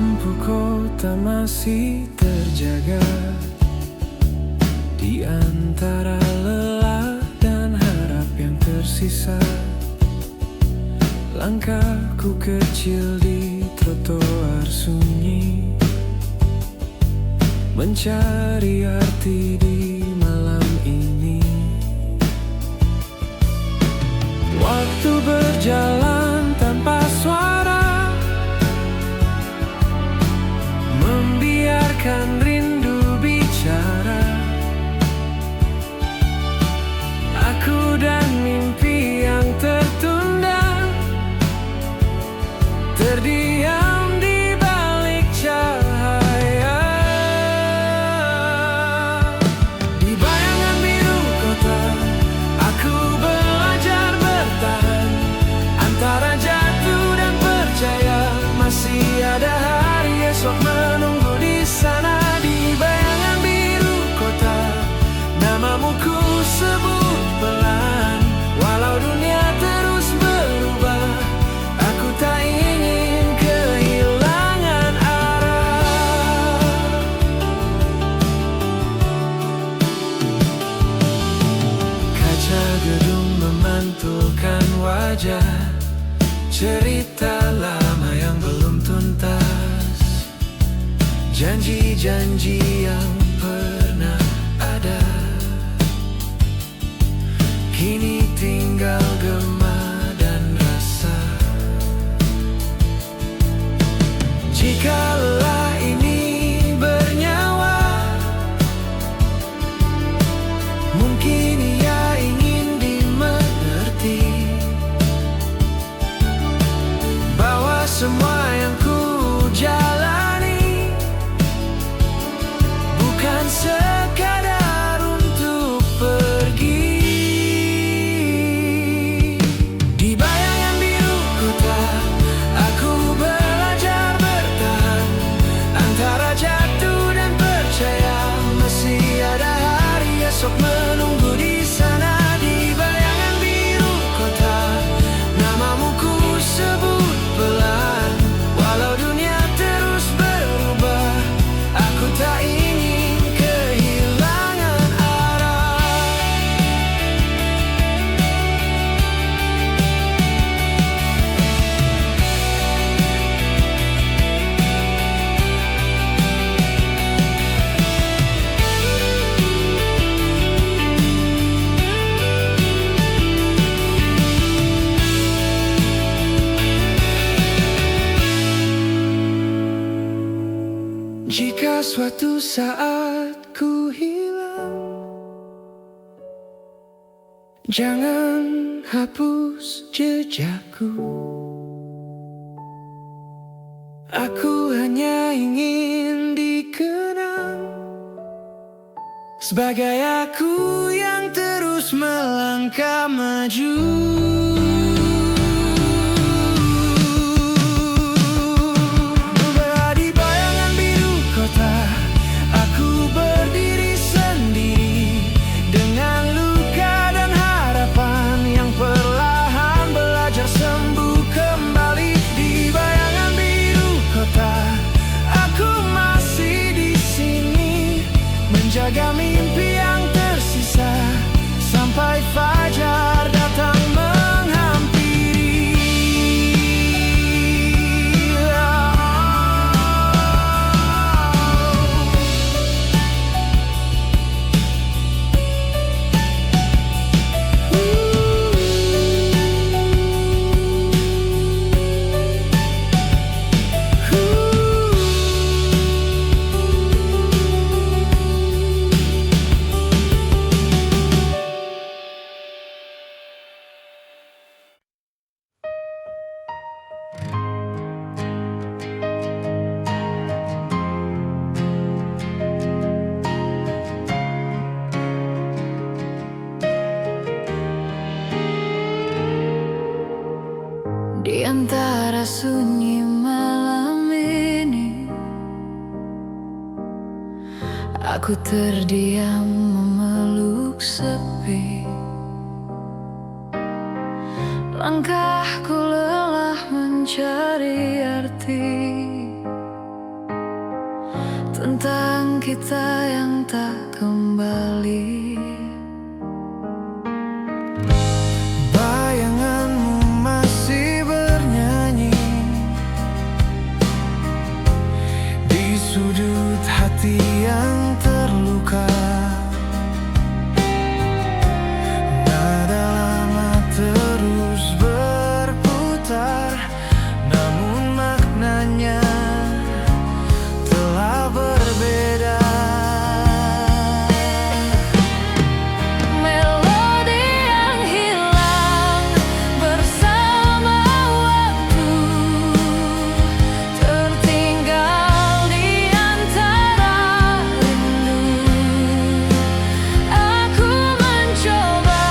lampu kota masih terjaga di antara lelah dan harap yang tersisa. Langkahku kecil di trotoar sunyi, mencari arti di malam ini. Waktu berjalan tanpa suara, membiarkan rindu bicara. Aku dan mimpi yang tertunda terdiam di balik cahaya. Di bayangan biru kota, aku belajar bertahan antara jatuh dan percaya. Masih ada hari esok menunggu di sana. Di bayangan biru kota, namamu ku sebut pelan. Walau dunia terus berubah, aku tak ingin kehilangan arah. Kaca gedung memantulkan wajah, cerita lama yang belum tuntas, janji-janji yang pernah ada, kini tinggal gema dan rasa. Jika lelah ini bernyawa, mungkin ia ingin dimengerti, bahwa semua yang ku jalani bukan sekadar untuk pergi. Di bayangan biru kota, aku belajar bertahan antara jatuh dan percaya. Masih ada hari esok menunggu di sana. Di bayangan biru kota, namamu ku sebut pelan. Walau dunia terus berubah, aku tak ingin kehilangan arah. Jika suatu saat ku hilang, jangan hapus jejakku. Aku hanya ingin dikenang sebagai aku yang terus melangkah maju. Di bayangan biru kota, aku berdiri sendiri dengan luka dan harapan yang perlahan belajar sembuh kembali. Di bayangan biru kota, aku masih di sini menjaga mimpi yang tersisa sampai fajar datang menghampiri. Di antara sunyi malam ini, aku terdiam memeluk sepi. Langkahku lelah mencari arti tentang kita yang tak kembali. Bayanganmu masih bernyanyi di sudut hati yang terluka. Nada lama terus berputar, namun maknanya telah berbeda. Melodi yang hilang bersama waktu, tertinggal di antara rindu. Aku mencoba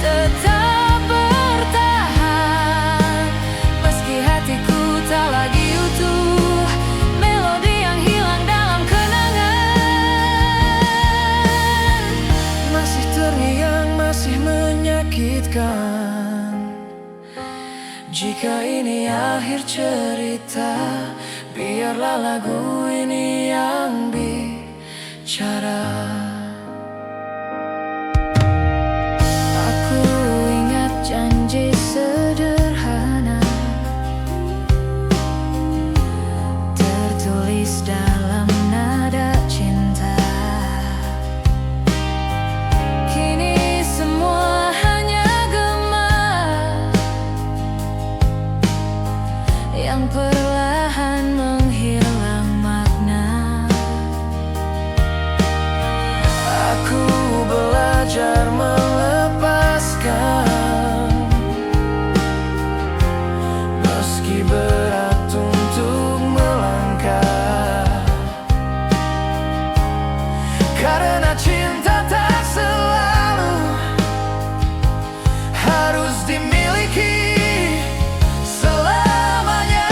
tetap bertahan, meski hatiku tak lagi utuh. Melodi yang hilang dalam kenangan, masih terngiang, masih menyakitkan. Jika ini akhir cerita, biarlah lagu ini yang bicara. Aku ingat janji sederhana tertulis dalam nada cinta. Kini semua hanya gema yang perlahan menghilang makna. Aku belajar melepaskan, meski berat untuk melangkah. Karena cinta tak selalu harus dimiliki selamanya.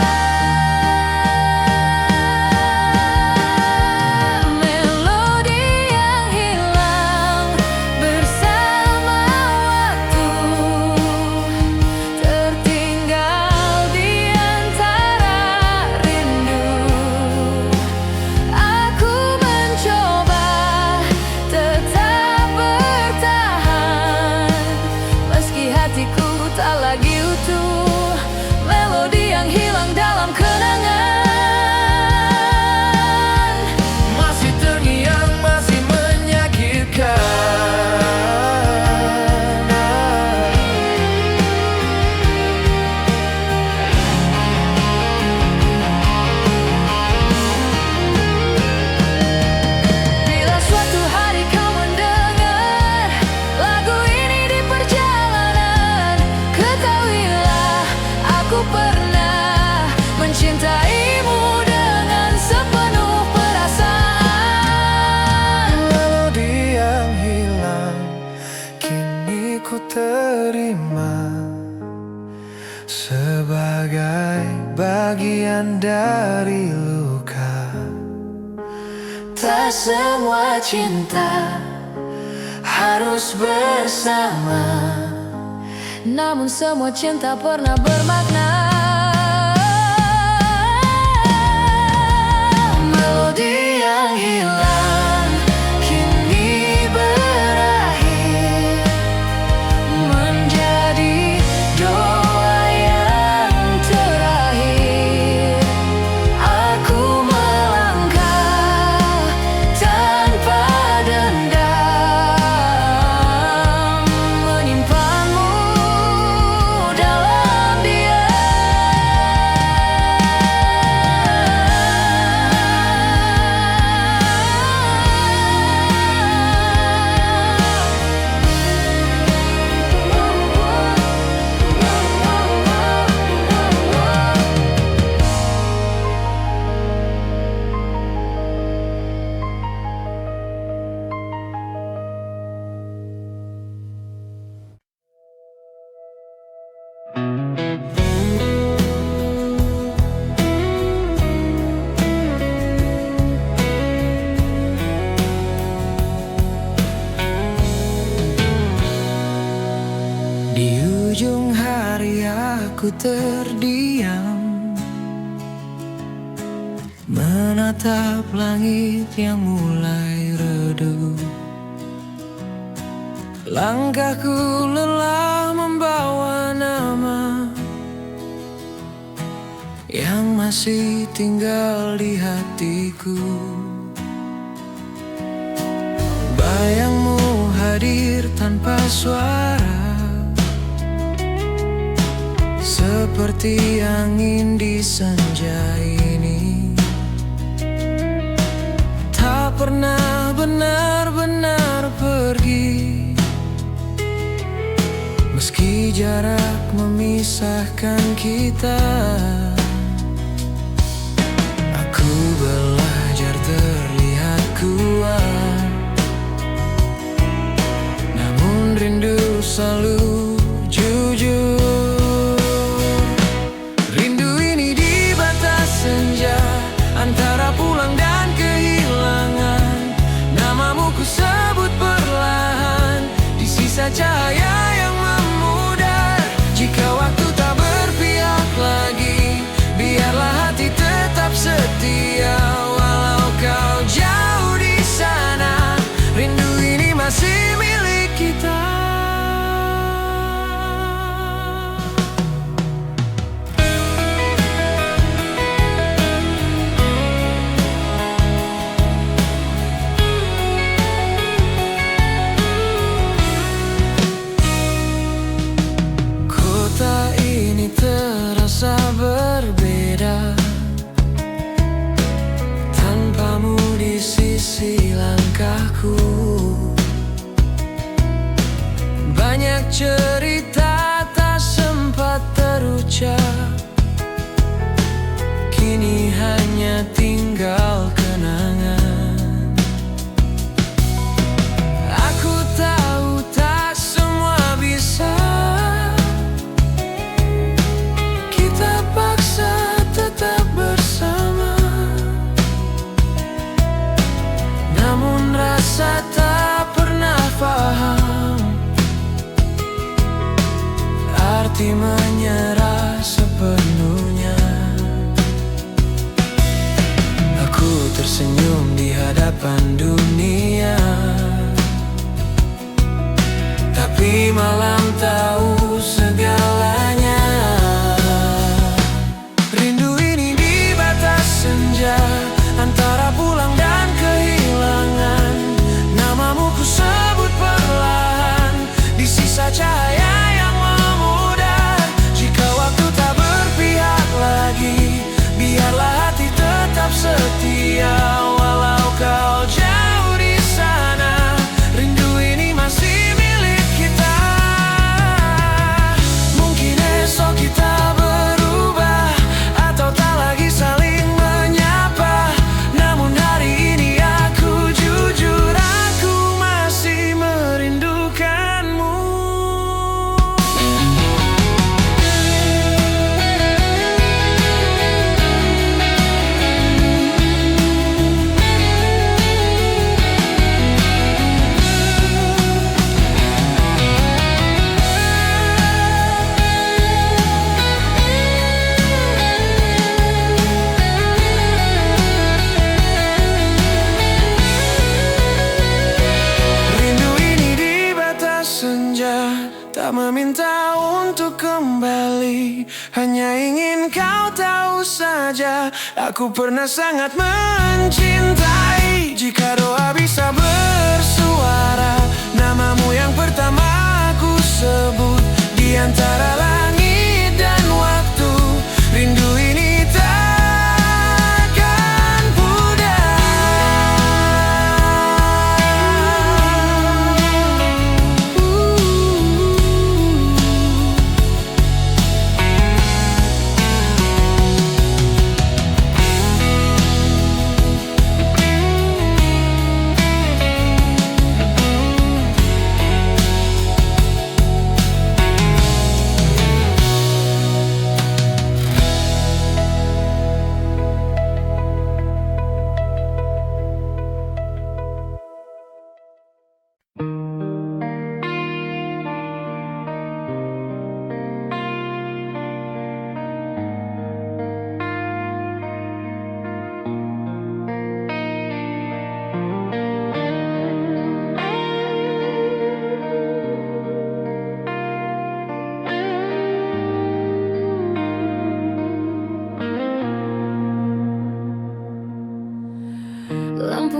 Melodi yang hilang bersama waktu, tertinggal di antara rindu. Aku mencoba tetap bertahan, meski hatiku tak lagi utuh. Melodi yang hilang dalam kenangan, masih terngiang, masih menyakitkan. Bila suatu hari kau mendengar lagu ini di perjalanan, ketahuilah aku pernah mencintaimu dengan sepenuh perasaan. Melodi yang hilang kini ku terima sebagai bagian dari luka. Tak semua cinta harus bersama, namun semua cinta pernah bermakna. Melodi yang hilang kini berakhir menjadi doa yang terakhir. Aku melangkah tanpa dendam, menyimpanmu dalam diam. aku terdiam menatap langit yang mulai redup. Langkahku lelah membawa nama yang masih tinggal di hatiku. Bayangmu hadir tanpa suara, seperti angin di senja ini. Tak pernah benar-benar pergi, meski jarak memisahkan kita. Aku belajar terlihat kuat, namun rindu selalu jujur. Rindu ini di batas senja, antara pulang dan kehilangan. Namamu ku sebut perlahan, di sisa cahaya yang memudar. Jika waktu tak berpihak lagi, biarlah hati tetap setia. Walau kau jauh di sana, rindu ini masih milik kita. Kota ini terasa berbeda, tanpamu di sisi langkahku. Banyak cerita tak sempat terucap, kini hanya tinggal kenangan. Aku tahu tak semua bisa kita paksa tetap bersama, namun rasa tak pernah paham arti menyerah sepenuhnya. Aku tersenyum di hadapan dunia, tapi malam tahu segalanya. Rindu ini di batas senja, antara pulang dan kehilangan. Namamu ku sebut perlahan, di sisa cahaya yang memudar. Jika waktu tak berpihak lagi, biarlah hati tetap setia. Walau kau jauh di sana, rindu ini masih milik kita. Mungkin esok kita berubah, atau tak lagi saling menyapa. Namun hari ini aku jujur, aku masih merindukanmu. Rindu ini di batas senja, tak meminta untuk kembali, hanya ingin kau tahu saja, aku pernah sangat mencintai. Jika doa bisa bersuara, namamu yang pertama aku sebut. Di antara langit dan waktu, rindu ini takkan pudar.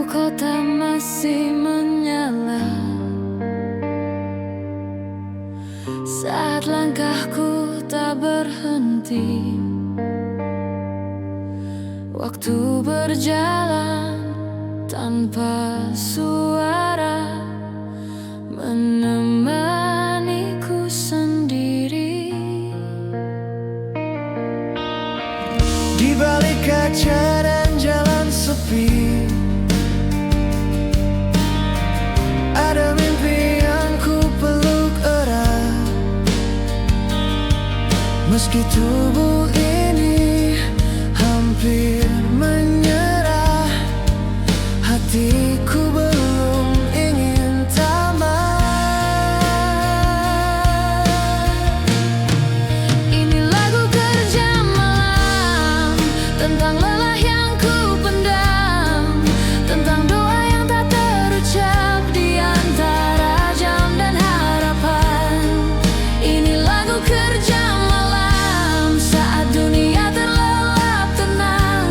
kota masih menyala saat langkahku tak berhenti. Waktu berjalan tanpa suara, menemaniku sendiri. Di balik kaca dan jalan sepi, ada mimpi yang ku peluk erat. Meski tubuh ini hampir menyerah, hatiku belum ingin tamat. Ini lagu kerja malam tentang lelah yang ku pendam, tentang doa yang tak terucap di antara jam dan harapan. Ini lagu kerja malam saat dunia terlelap tenang.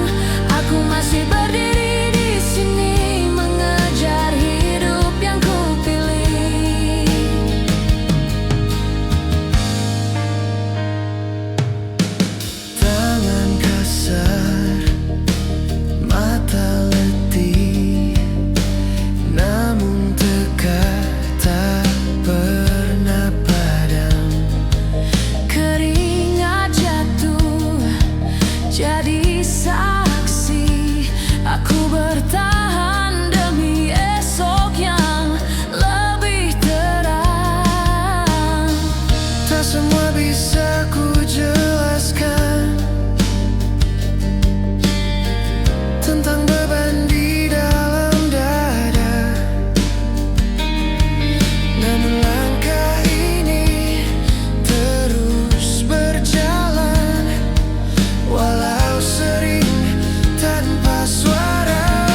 Aku masih berdiri di sini mengejar hidup yang ku pilih. Tangan kasar, mata letih, namun tekad tak pernah padam. Keringat jatuh jadi saksi, aku bertahan demi esok yang lebih terang. Tak semua bisa ku jelaskan tentang beban di dalam dada, namun langkah ini terus berjalan, walau sering tanpa suara.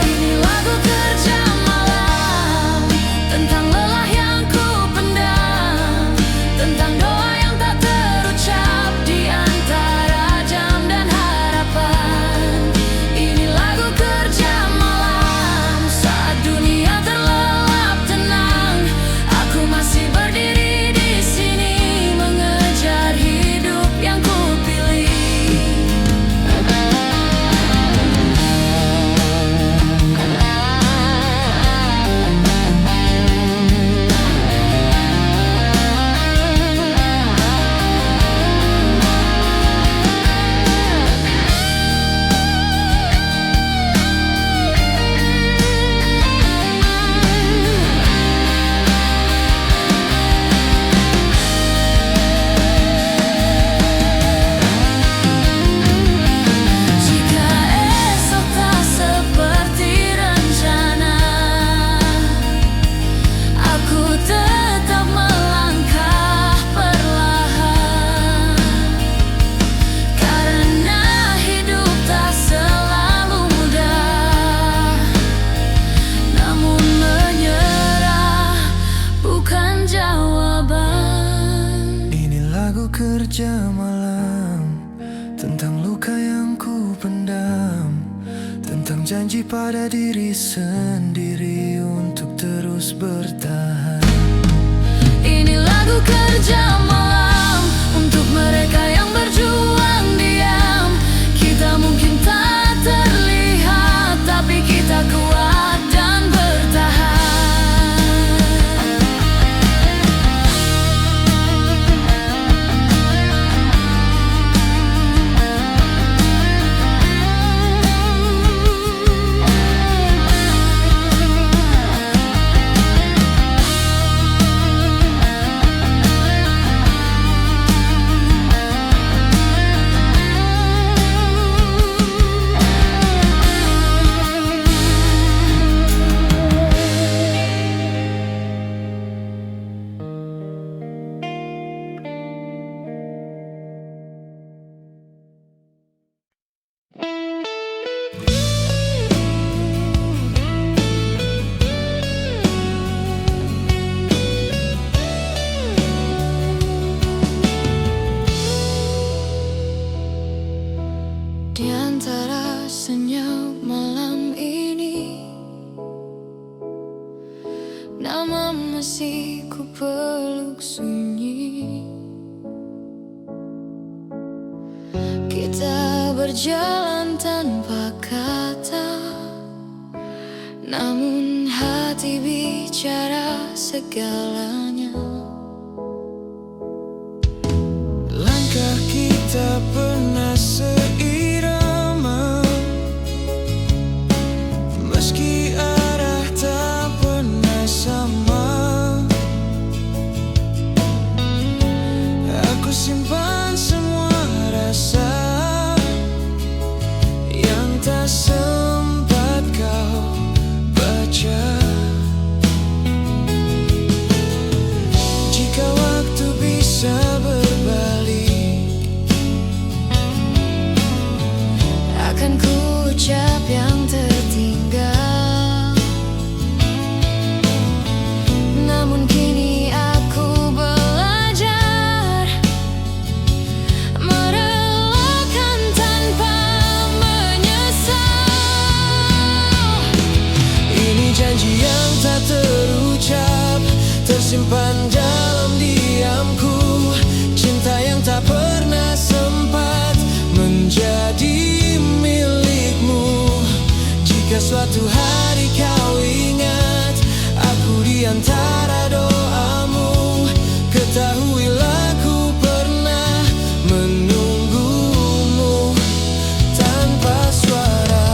Ini lagu kerja malam tentang lelah yang ku pendam, tentang doa yang tak terucap di antara jam dan harapan. Ini lagu kerja malam saat dunia terlelap tenang. Aku masih berdiri di sini mengejar hidup yang ku pilih. Jika esok tak seperti rencana, aku tetap melangkah perlahan. Karena hidup tak selalu mudah, namun menyerah bukan jawaban. Ini lagu kerja malam tentang luka yang ku pendam, tentang janji pada diri sendiri untuk terus bertahan. Ini lagu kerja malam untuk mereka yang berjuang diam. Kita mungkin tak terlihat, tapi kita kuat dan bertahan. masih ku peluk sunyi. Kita berjalan tanpa kata, namun hati bicara segalanya. Langkah kita pernah seirama, meski arah tak pernah sama. Aku simpan semua rasa yang tak sempat kau baca. Jika waktu bisa berbalik, akan ku ucap yang tertinggal. Namun kini aku belajar merelakan tanpa menyesal. ini janji yang tak terucap, tersimpan dalam diamku. Cinta yang tak pernah sempat menjadi milikmu. Jika suatu hari kau ingat aku di antara doamu, ketahuilah ku pernah menunggumu tanpa suara.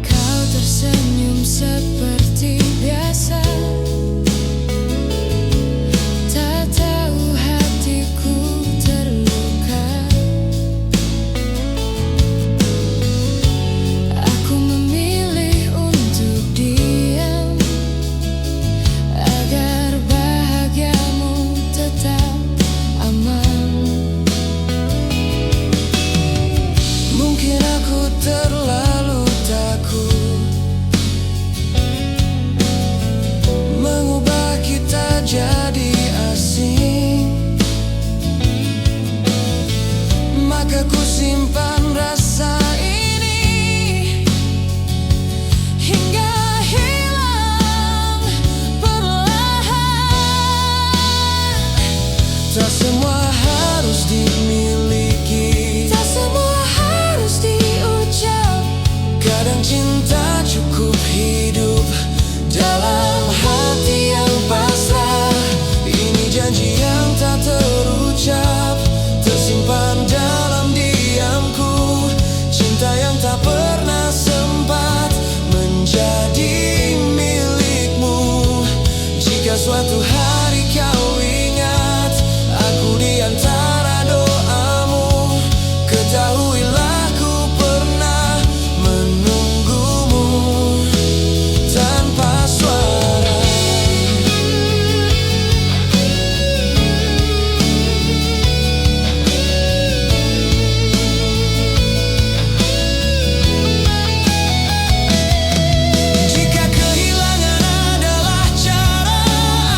Kau tersenyum seperti biasa, tak tahu hatiku terluka. Aku memilih untuk diam agar bahagiamu tetap aman. Mungkin aku terlalu takut mengubah kita jadi asing, maka ku simpan rasa ini Hingga hilang perlahan. tak semua harus dimiliki, Tak semua harus diucap. kadang cinta cukup hidup dalam hati yang pasrah. Ini janji yang tak terucap, tersimpan dalam diamku. Cinta yang tak pernah sempat menjadi milikmu. Jika suatu hari kau ingat aku di antara doamu, ketahuilah ku pernah menunggumu tanpa suara. Jika kehilangan adalah cara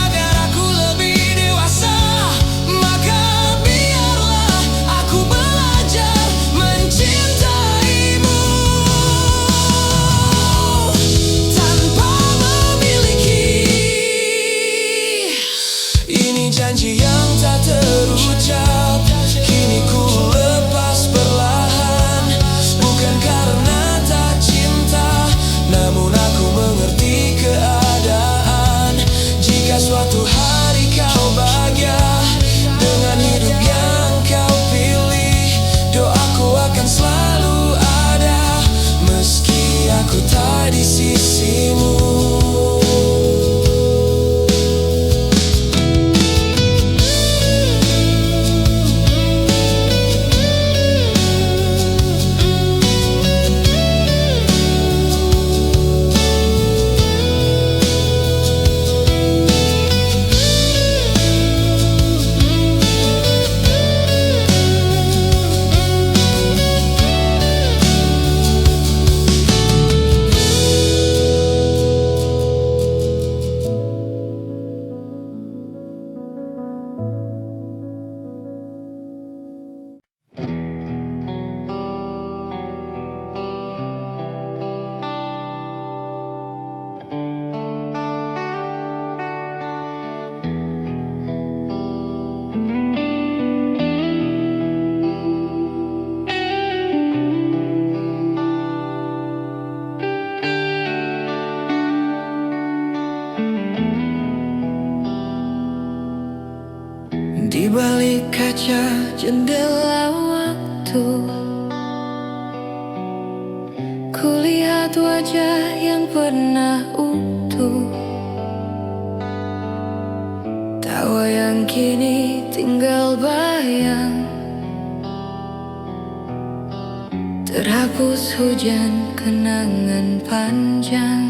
agar aku lebih dewasa, maka biarlah aku belajar mencintaimu tanpa memiliki. Ini janji yang tak terucap, kini ku lepas perlahan. Bukan karena tak cinta, namun aku mengerti keadaan. Jika suatu hari kau bahagia dengan hidup yang kau pilih, doaku akan selalu ada meski aku tak di sisimu. kaca jendela waktu, kulihat wajah yang pernah utuh, tawa yang kini tinggal bayang, terhapus hujan kenangan panjang.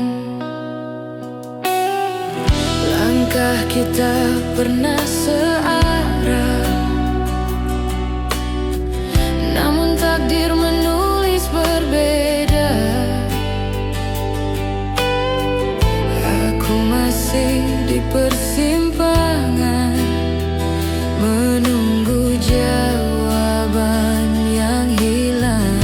Langkah kita pernah searah, namun takdir menulis berbeda. Aku masih di persimpangan, menunggu jawaban yang hilang.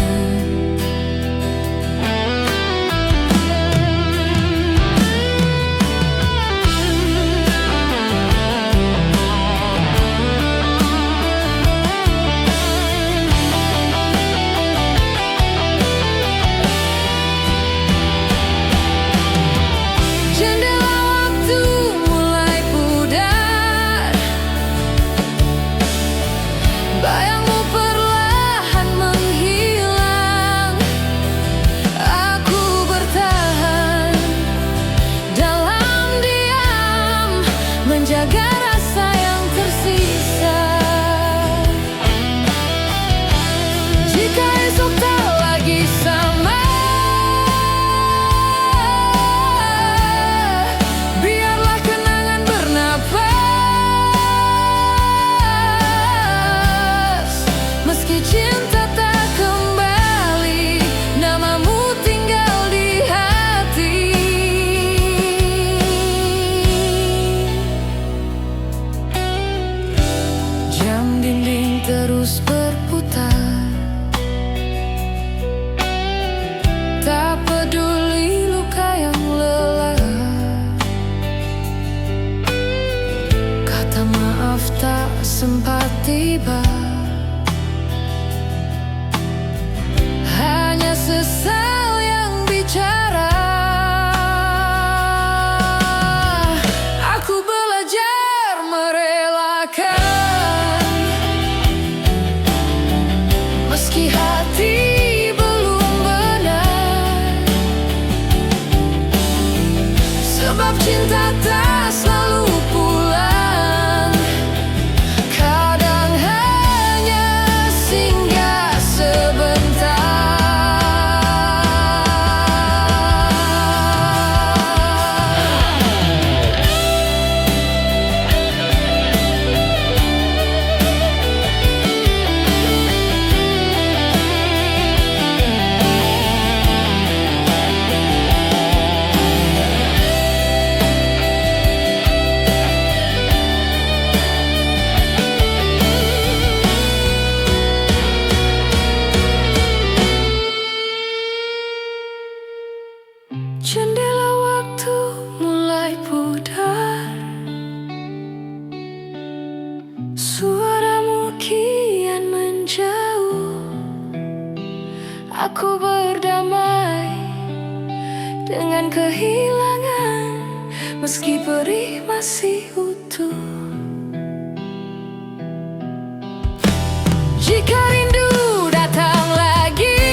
Bayangmu perlahan menghilang, aku bertahan dalam diam, menjaga rasa yang tersisa. Jika esok tak lagi sama, biarlah kenangan bernapas. Meski cinta tak kembali, namamu tinggal di hati. Jam dinding terus berputar, tak peduli luka yang lelah. Kata maaf tak sempat tiba, hanya sesal yang bicara. Aku belajar merelakan, meski hati belum benar, sebab cinta tak selalu pulang. Kadang hanya singgah sebentar. Jendela waktu mulai pudar, suaramu kian menjauh. Aku berdamai dengan kehilangan, meski perih masih utuh. Jika rindu datang lagi,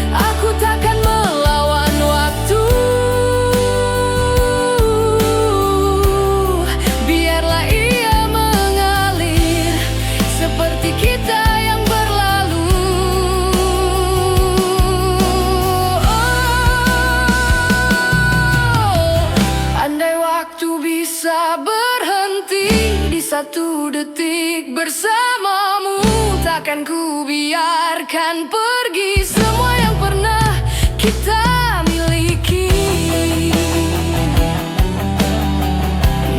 aku takkan melawan waktu. Biarlah ia mengalir seperti kita yang berlalu. Andai waktu bisa berhenti di satu detik bersamamu, takkan ku biarkan pergi semua yang pernah kita miliki.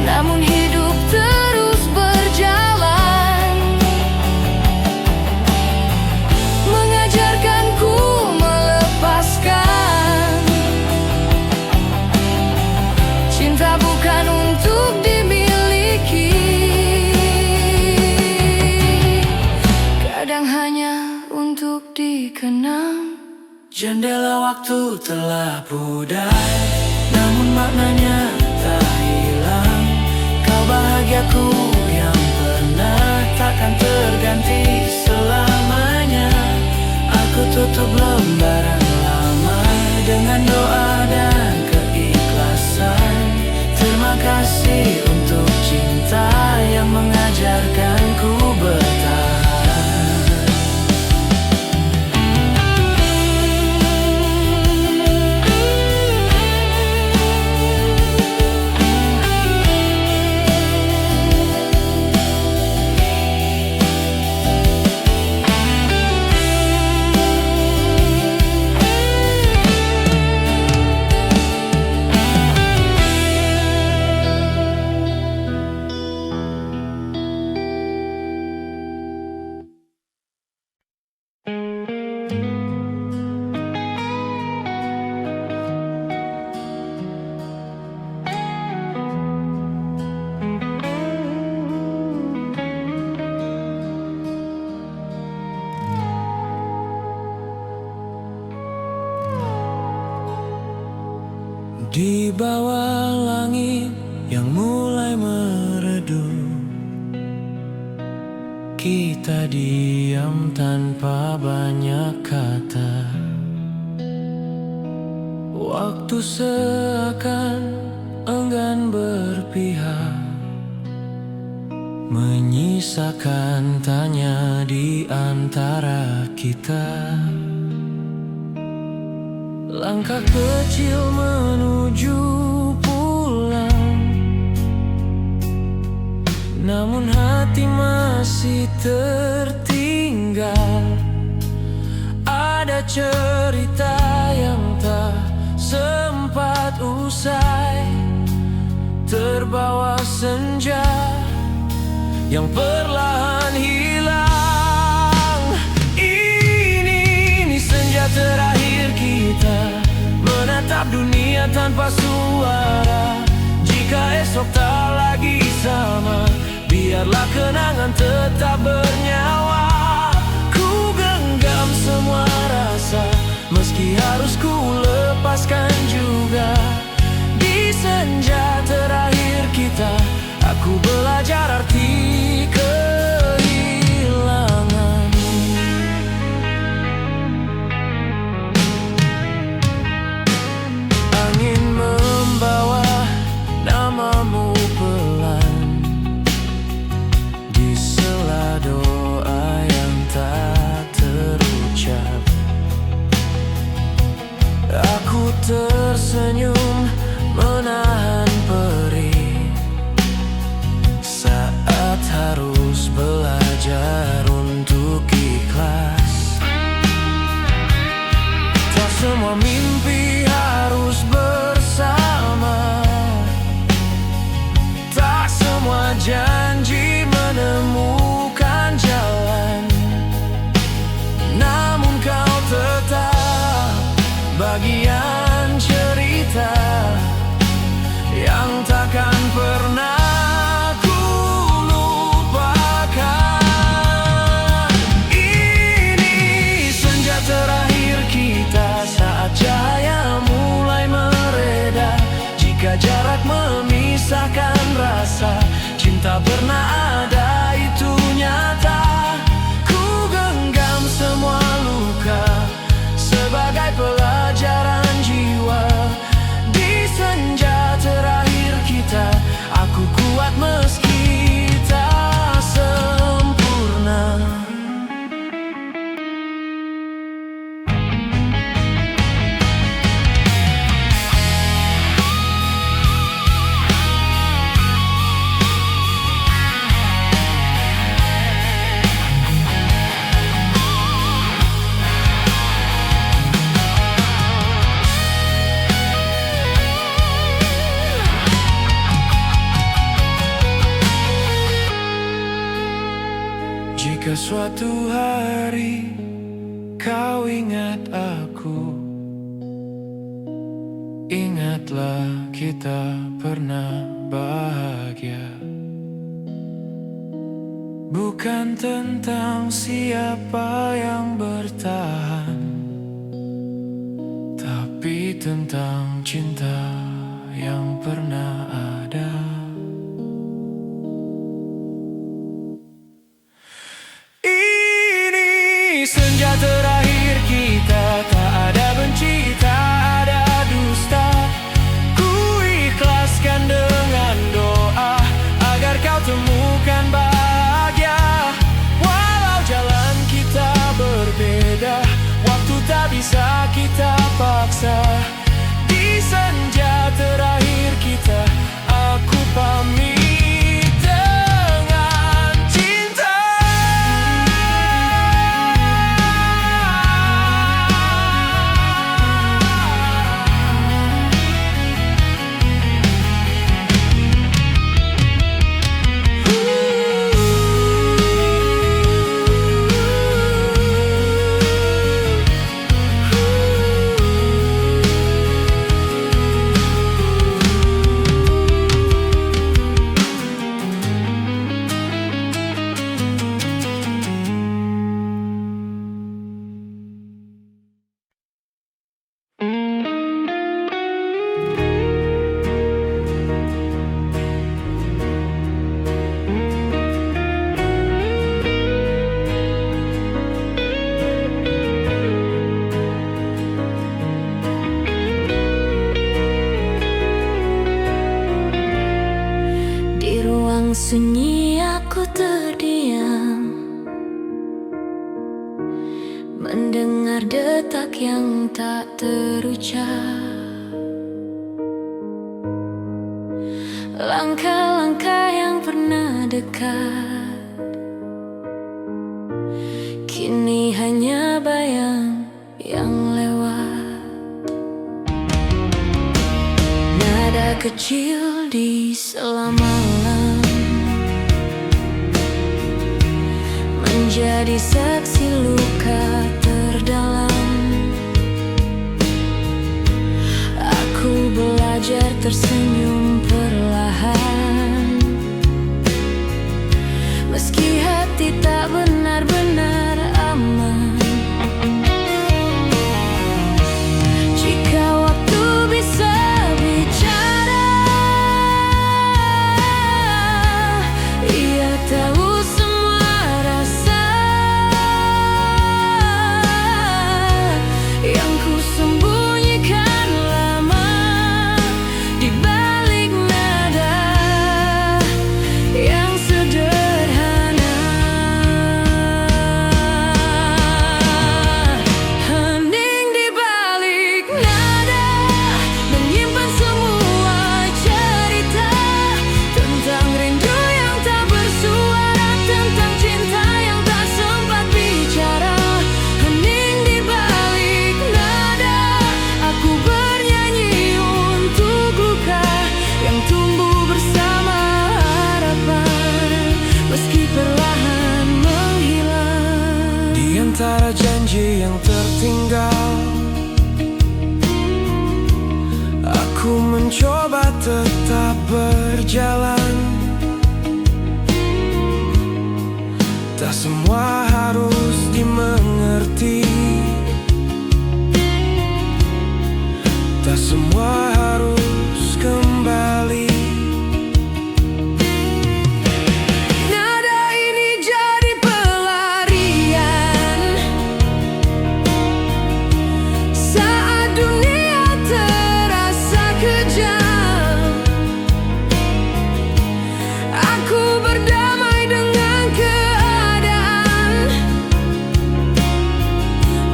Namun hidup terus berjalan, mengajarkanku melepaskan. Cinta bukan untuk dimiliki, kadang hanya untuk dikenang. Jendela waktu telah pudar, namun maknanya tak hilang. Kau bahagiaku yang pernah takkan terganti selamanya. Aku tutup lembaran lama dengan doa dan keikhlasan. Terima kasih untuk cinta yang mengajarkanku bertahan. Di bawah langit yang mulai meredup, kita diam tanpa banyak kata. Waktu seakan enggan berpihak, menyisakan tanya di antara kita. Langkah kecil menuju pulang, namun hati masih tertinggal. Ada cerita yang tak sempat usai, terbawa senja yang perlahan hilang. Ini senja terakhir kita menatap dunia tanpa suara. Jika esok tak lagi sama, biarlah kenangan tetap bernyawa. Ku genggam semua rasa, meski harus ku lepaskan juga. Di senja terakhir kita, aku belajar arti kehilangan. Angin membawa namamu pelan di sela doa yang tak terucap. Aku tersenyum menahan perih saat harus belajar untuk ikhlas. Tak semua mimpi harus bersama, tak semua janji menemukan jalan. Namun kau tetap bagian cerita yang takkan pernah ku lupakan. Ini senja terakhir kita saat cahaya mulai mereda. Jika jarak memisahkan rasa, cinta pernah ada, itu nyata. Ku genggam semua luka sebagai pelajaran jiwa. Di senja terakhir kita, aku kuat meski tak sempurna. Jika suatu hari kau ingat aku, ingatlah kita pernah bahagia. Bukan tentang siapa yang bertahan, tapi tentang cinta yang pernah ada. senja terakhir kita, tak ada benci, tak ada dusta. Ku ikhlaskan dengan doa agar kau temukan bahagia. Walau jalan kita berbeda, waktu tak bisa kita paksa. Di senja terakhir kita, aku pamit dengan cinta. Sunyi aku terdiam, mendengar detak yang tak terucap. Langkah-langkah yang pernah dekat, kini hanya bayang yang lewat. Nada kecil di sela malam menjadi saksi luka terdalam. Aku belajar tersenyum perlahan, meski hati tak benar-benar aman. Jika waktu bisa bicara, ia tahu antara janji yang tertinggal. Aku mencoba tetap berjalan. Tak semua harus dimengerti, tak semua harus kembali.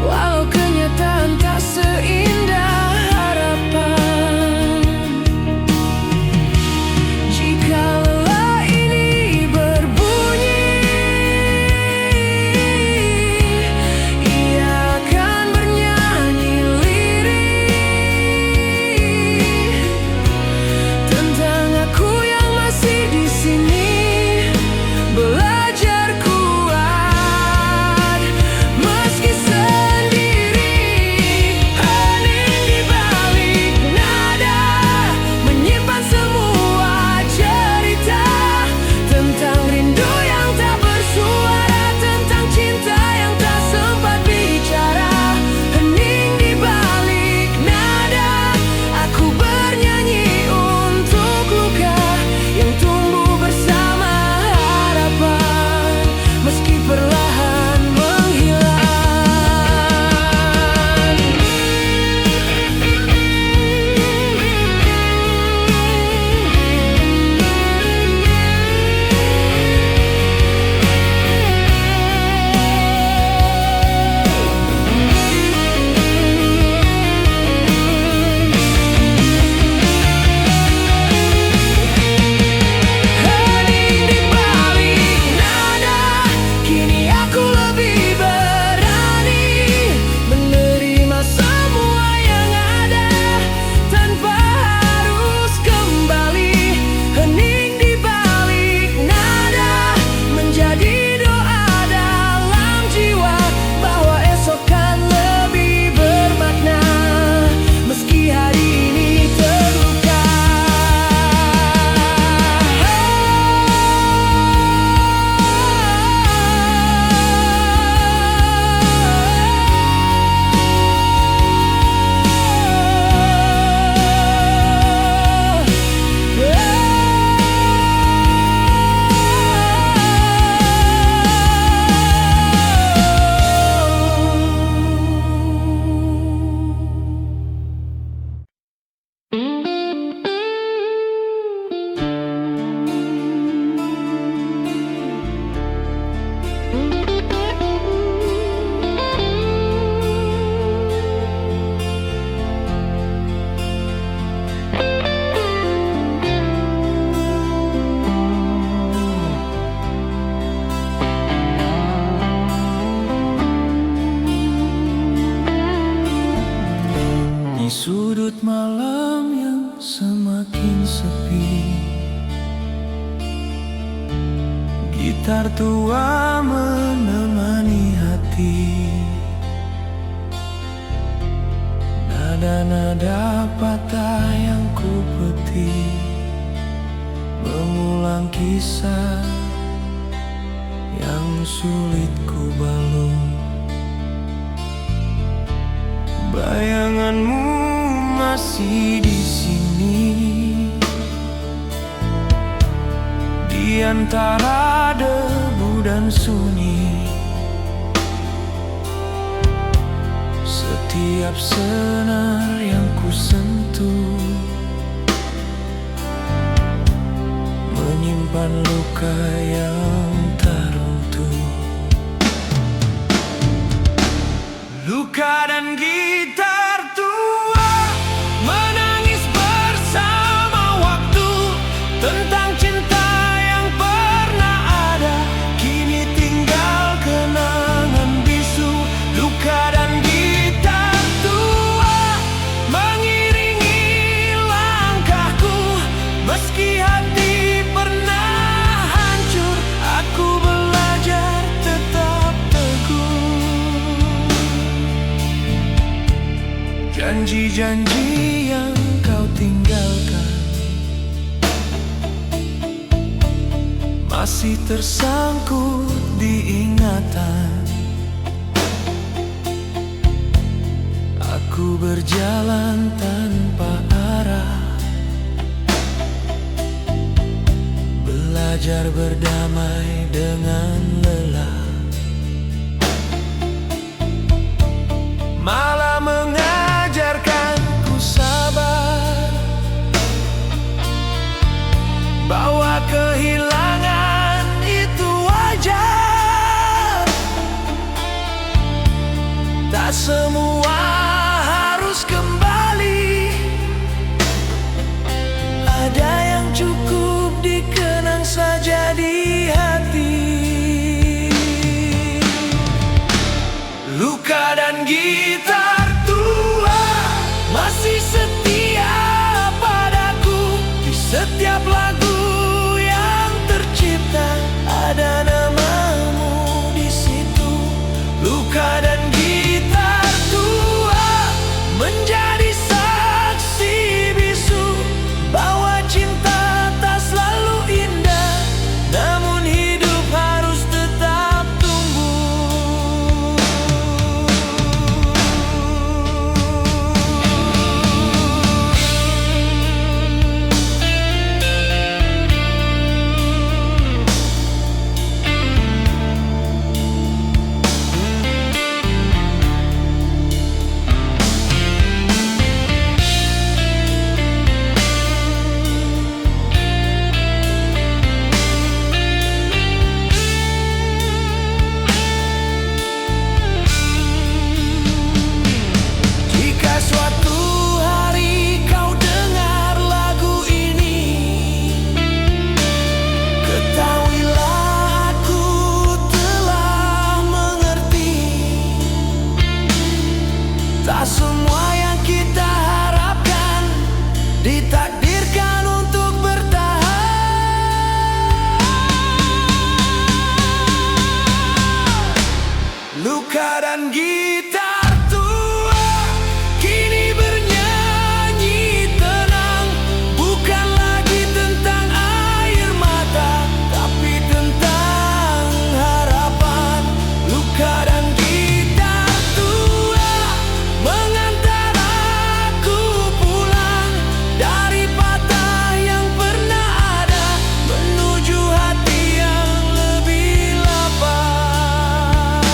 Walau kenyataan tak seindah harapan, gitar tua menemani hati, nada-nada patah yang ku petik, mengulang kisah yang sulit ku balung. Bayanganmu masih di sini, di antara debu dan sunyi. Setiap senar yang ku sentuh menyimpan luka yang tak runtuh. Luka dan gitar tua menangis bersama waktu tentang cinta yang pernah ada, kini tinggal kenangan bisu. Luka dan gitar tua mengiringi langkahku, meski hati pernah hancur, aku belajar tetap teguh. Janji-janji yang kau tinggalkan masih tersangkut di ingatan. Aku berjalan tanpa arah, belajar berdamai dengan lelah, malah mengajarkanku sabar, bahwa kehilangan itu wajar. Tak semua harus kembali, ada yang cukup dikenang saja di hati. Luka dan gitar tua masih setia padaku, di setiap lagu yang tercipta ada namamu di situ. Luka dan gitar tua menjadi saksi bisu, bahwa cinta tak selalu indah, namun hidup harus tetap tumbuh. Jika suatu hari kau dengar lagu ini, ketahuilah aku telah mengerti. Tak semua yang kita harapkan ditakdirkan untuk bertahan. Luka dan gitar tua kini bernyanyi tenang, bukan lagi tentang air mata, tapi tentang harapan. Luka dan gitar tua mengantar aku pulang dari patah yang pernah ada, menuju hati yang lebih lapang.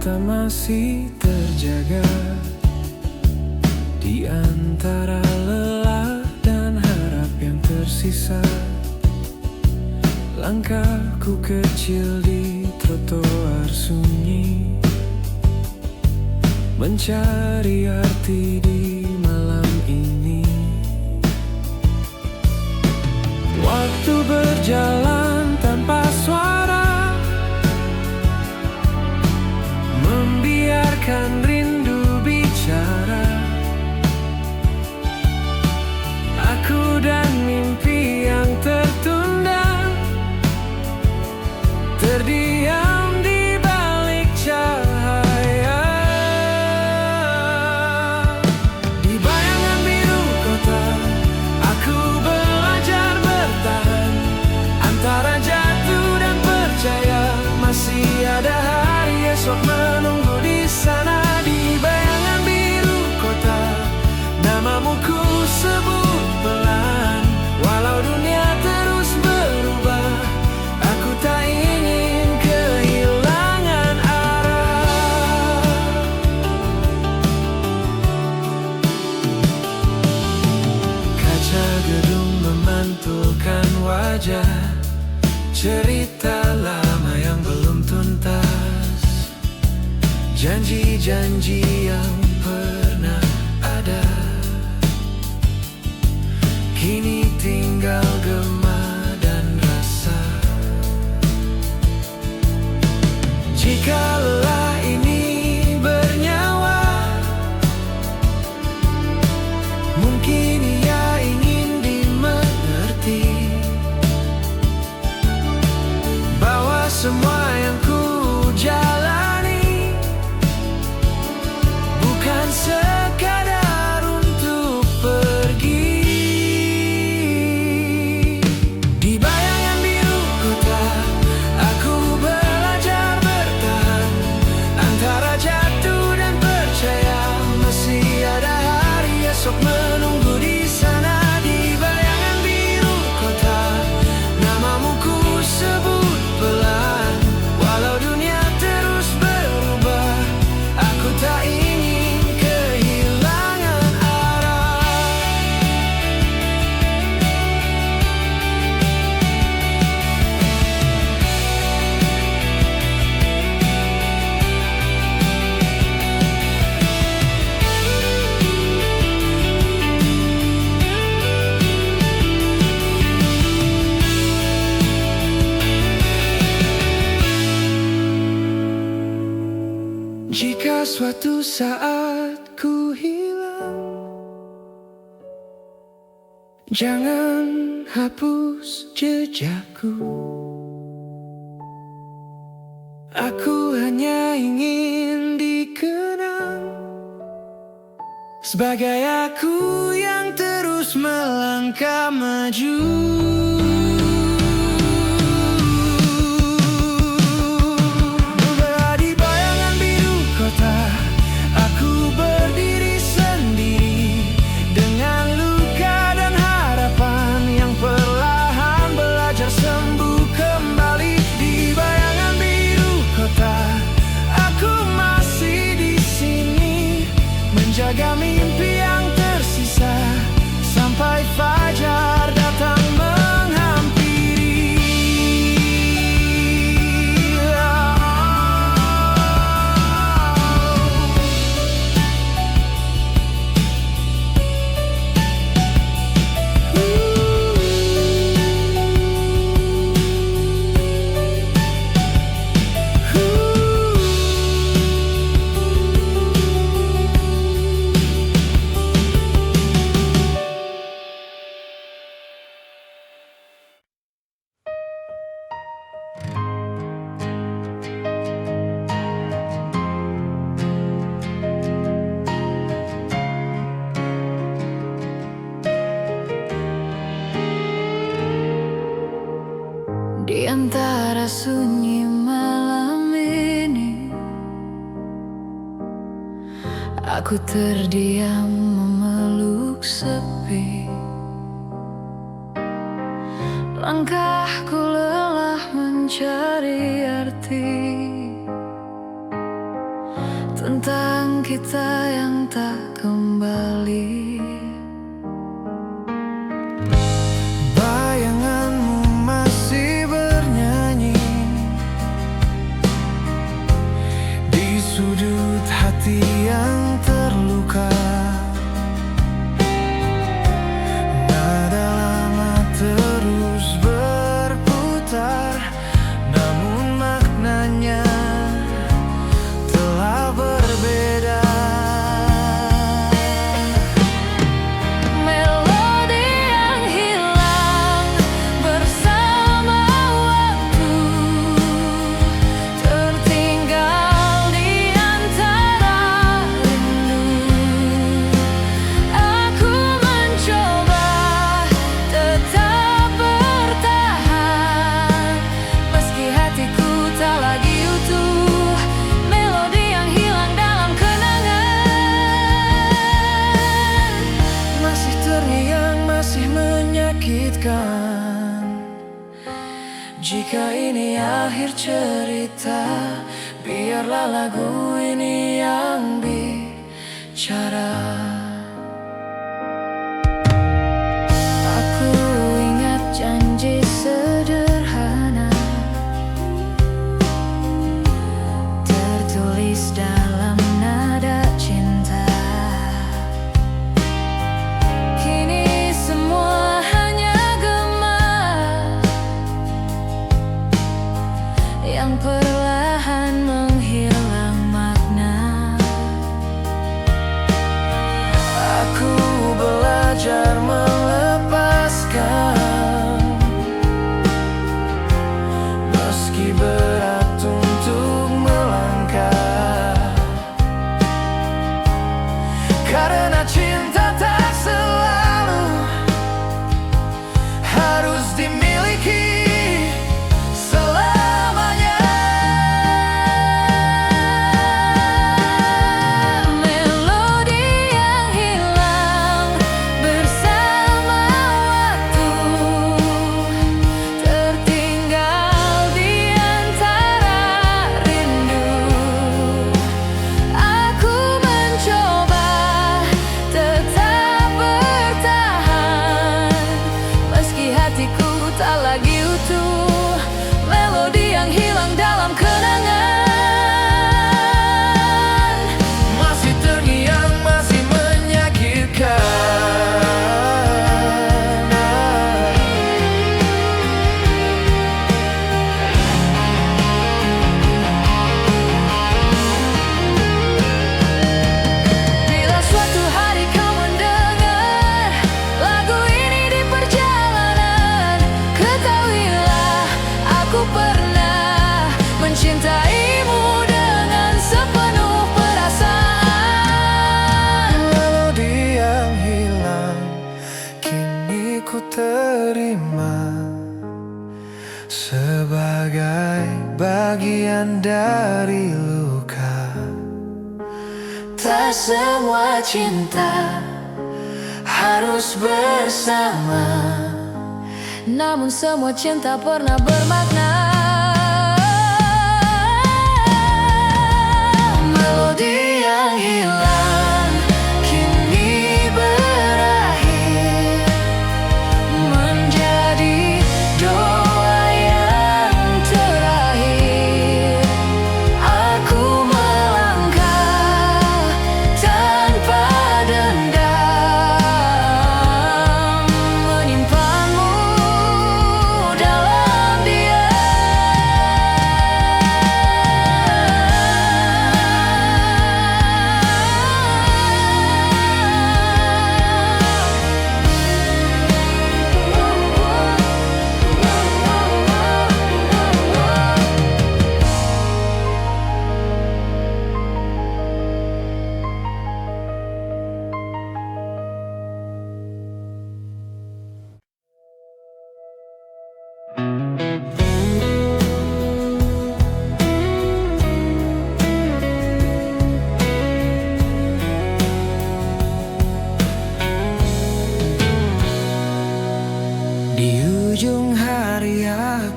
mata masih terjaga di antara lelah dan harap yang tersisa. Langkahku kecil di trotoar sunyi, mencari arti di malam ini. Waktu berjalan tanpa suara, membiarkan rindu bicara. Aku dan mimpi yang tertunda terdiam di balik cahaya. Di bayangan biru kota, aku belajar bertahan antara jatuh dan percaya. Masih ada hari esok menunggu di sana. Di bayangan biru kota, namamu ku sebut pelan. Walau dunia terus berubah, aku tak ingin kehilangan arah. Kaca gedung memantulkan wajah, cerita lama yang belum tuntas, janji-janji yang pernah ada, kini tinggal gema dan rasa. Jika lelah ini bernyawa, mungkin ia ingin dimengerti, bahwa semua yang ku jalani bukan sekadar untuk pergi. Di bayangan biru kota, aku belajar bertahan antara jatuh dan percaya. Masih ada hari esok menunggu di sana. Di bayangan biru kota, namamu ku sebut pelan. Walau dunia terus berubah, aku tak ingin kehilangan arah. Jika suatu saat ku hilang, jangan hapus jejakku. Aku hanya ingin dikenang sebagai aku yang terus melangkah maju. Di bayangan biru kota, aku berdiri sendiri dengan luka dan harapan yang perlahan belajar sembuh kembali. Di bayangan biru kota, aku masih di sini menjaga mimpi yang tersisa sampai fajar datang menghampiri. Di antara sunyi malam ini, aku terdiam memeluk sepi. Langkahku lelah mencari arti, tentang kita yang tak kembali. Bayanganmu masih bernyanyi di sudut hati yang terluka. Nada lama terus berputar, namun maknanya telah berbeda. Melodi yang hilang bersama waktu, tertinggal di antara rindu. Aku mencoba tetap bertahan, meski hatiku tak lagi utuh. Melodi yang hilang dalam kenangan, Masih terngiang, masih menyakitkan. Jika ini akhir cerita, biarlah lagu ini yang bicara. aku ingat janji sederhana tertulis dalam nada cinta. Kini semua hanya gema yang perlahan menghilang makna. Aku belajar melepaskan, meski berat untuk melangkah. Karena cinta tak selalu harus dimiliki selamanya. Melodi yang hilang bersama waktu, tertinggal di antara rindu. Aku mencoba tetap bertahan, meski hatiku tak lagi utuh. Melodi yang hilang dalam kenangan, Masih terngiang, masih menyakitkan. bila suatu hari kau mendengar lagu ini di perjalanan, ketahuilah aku pernah mencintaimu dengan sepenuh perasaan. Melodi yang hilang kini ku terima sebagai bagian dari luka. Tak semua cinta harus bersama, namun semua cinta pernah bermakna. Melodi yang hilang kini berakhir menjadi doa yang terakhir. Aku melangkah tanpa dendam, menyimpanmu dalam diam.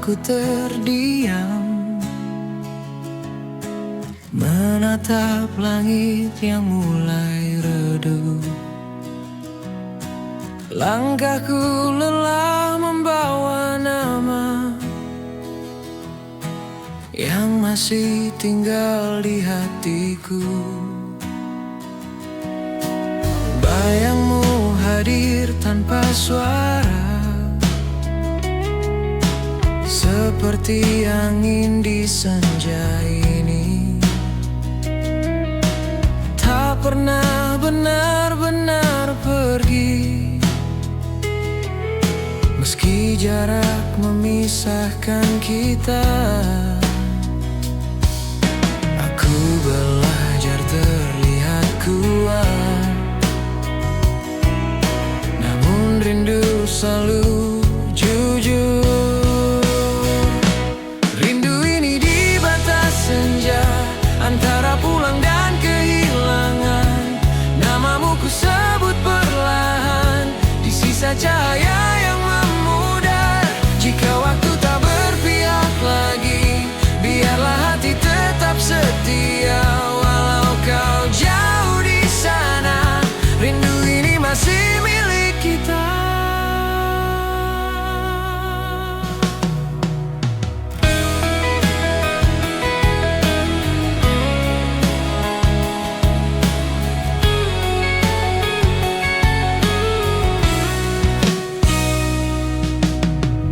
aku terdiam menatap langit yang mulai redup. Langkahku lelah membawa nama yang masih tinggal di hatiku. Bayangmu hadir tanpa suara, seperti angin di senja ini. Tak pernah benar-benar pergi, meski jarak memisahkan kita. Aku belajar terlihat kuat, namun rindu selalu jujur. Rindu ini di batas senja, antara pulang dan kehilangan. Namamu ku sebut perlahan, di sisa cahaya yang memudar. Jika waktu tak berpihak lagi, biarlah hati tetap setia. Walau kau jauh di sana, rindu ini masih milik kita.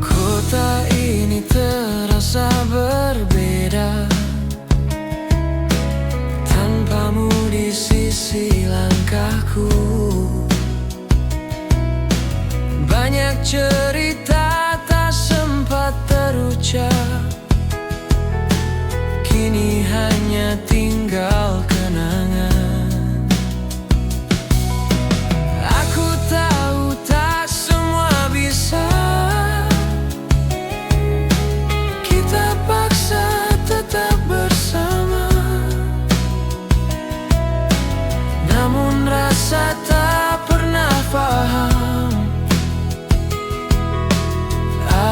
Kota ini terasa berbeda, tanpamu di sisi langkahku. Banyak cerita tak sempat terucap, kini hanya tinggal kenangan. Aku tahu tak semua bisa kita paksa tetap bersama, namun rasa tak pernah paham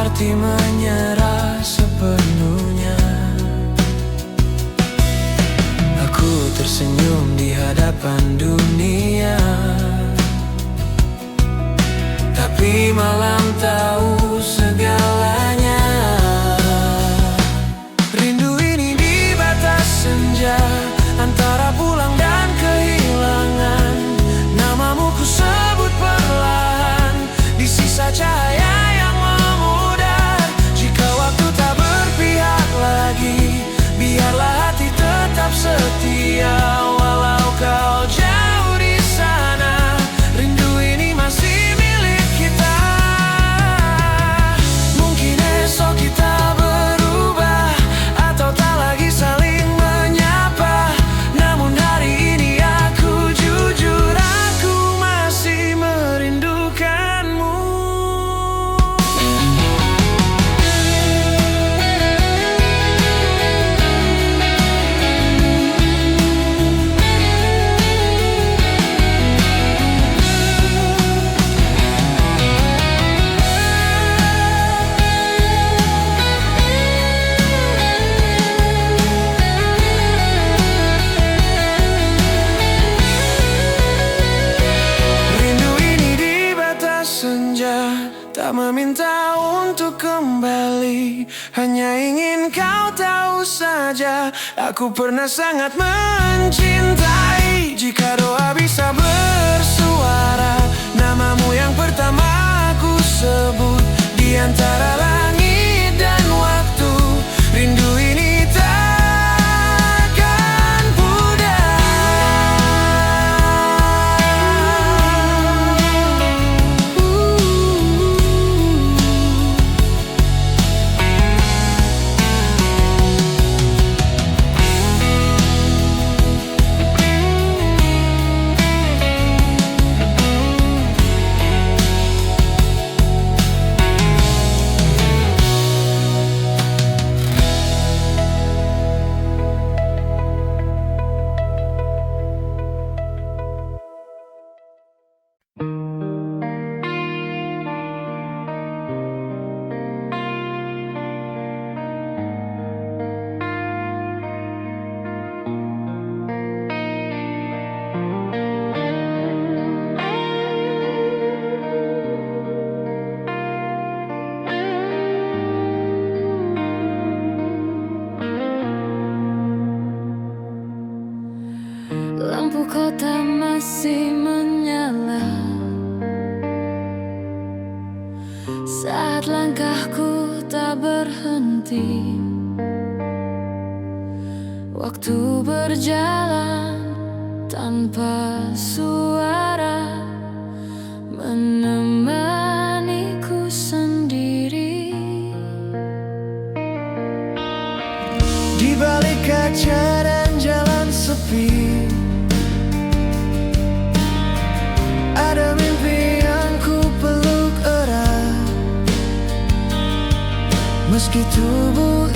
arti menyerah sepenuhnya. Aku tersenyum di hadapan dunia, tapi malam tahu segalanya. Rindu ini di batas senja, antara pulang dan kehilangan. Namamu ku sebut perlahan, di sisa cahaya yang memudar. Jika waktu tak berpihak lagi, biarlah hati tetap setia. Walau kau jauh di sana, rindu ini masih milik kita. Mungkin esok kita berubah, atau tak lagi saling menyapa. Namun hari ini aku jujur, aku masih merindukanmu. Rindu ini di batas senja, tak meminta untuk kembali, hanya ingin kau tahu saja, aku pernah sangat mencintai. Jika doa bisa bersuara, namamu yang pertama aku sebut. Di antara langit dan waktu, rindu ini takkan pudar. masih menyala saat langkahku tak berhenti. Waktu berjalan tanpa suara, menemaniku sendiri. Di balik kaca dan jalan sepi, ada mimpi yang ku peluk erat. Meski tubuh